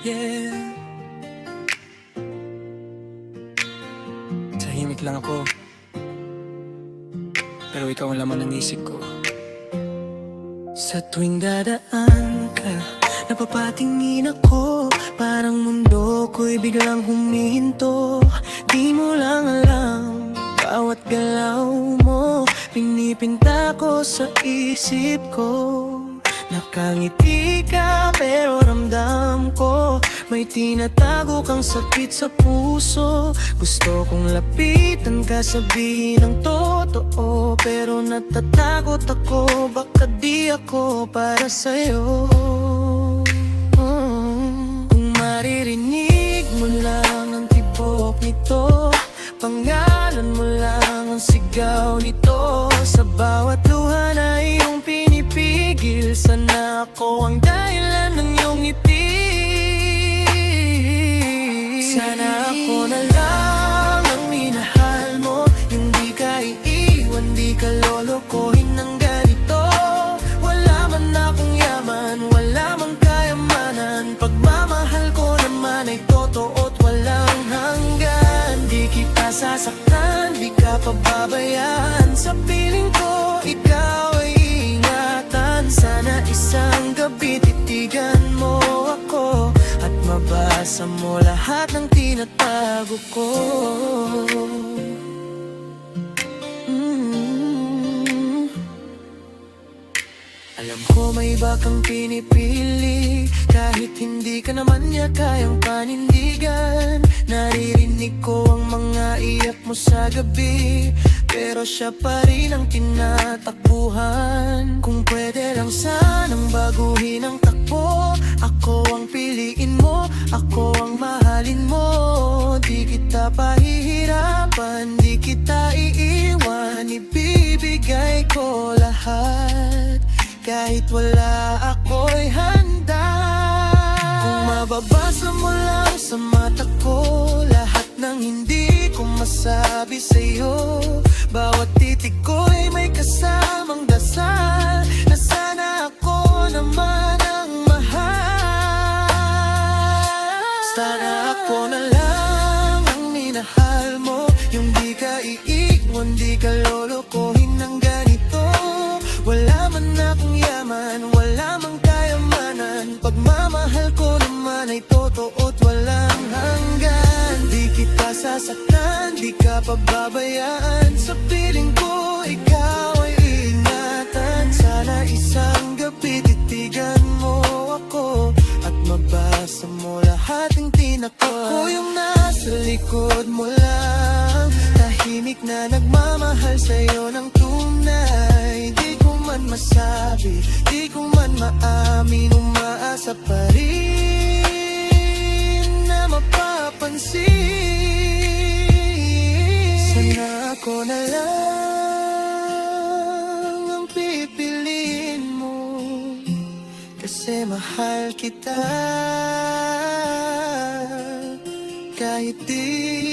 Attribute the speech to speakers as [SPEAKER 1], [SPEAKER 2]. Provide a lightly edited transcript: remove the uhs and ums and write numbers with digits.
[SPEAKER 1] Yeah. Tahimik lang ako, pero ikaw ang laman ng isip ko. Sa tuwing dadaan ka, napapatingin ako, parang mundo ko'y biglang humihinto. Di mo lang alam, bawat galaw mo pinipinta ko sa isip ko. Nakangiti ka pero ramdam ko may tinatago kang sakit sa puso. Gusto kong lapitan ka, sabihin ang totoo, pero natatakot ako, baka di ako para sa'yo. Kung maririnig mo lang ang tibok nito, pangalan mo lang ang sigaw nito. Sa bawat luha na iyong pinipigil, sana ako ang dahilan ng iyong ngiti. Sana ako na lang ang minahal mo, yung di ka iiwan, di ka lolokohin ng ganito. Wala man akong yaman, wala man kayamanan, pagmamahal ko naman ay totoo't walang hanggan. Di kita sasaktan, di ka pababayaan, sa piling ko ikaw ay ingatan. Sana isang gabi titigan mo ako at mabasa mo lahat ng tinatago ko. Alam ko may iba kang pinipili, kahit hindi ka naman niya kayang panindigan. Naririnig ko ang mga iyak mo sa gabi, pero siya pa rin ang tinatakbuhan. Kung pwede lang sanang baguhin ang takbo, ako ang piliin mo, ako ang mahalin mo. Di kita pahihirapan, di kita iiwan, ibibigay ko lahat. Kahit wala ako'y handa. Kung mababasa mo lang sa mata ko lahat ng hindi ko masabi sa'yo, bawat titik ko'y may kasamang dasal na sana ako naman ang mahal. Sana ako na lang ang minahal mo, yung di ka iiwan, di ka lolokohin ng ganito. Wala man akong yaman, wala man kayamanan, pagmamahal ko naman ay totoo't walang hanggan. Di kita sasaktan, di ka pababayaan, sa piling ko ikaw ay ingatan. Sana isang gabi titigan mo ako at mabasa mo lahat ng tinako. Ako yung nasa likod mo lang, tahimik na nagmamahal sa'yo ng tunay. Di ko man masabi, di ko man maamin, umaasa pa rin na mapapansin. Sana ako na lang ang pipiliin mo, kasi mahal kita kahit di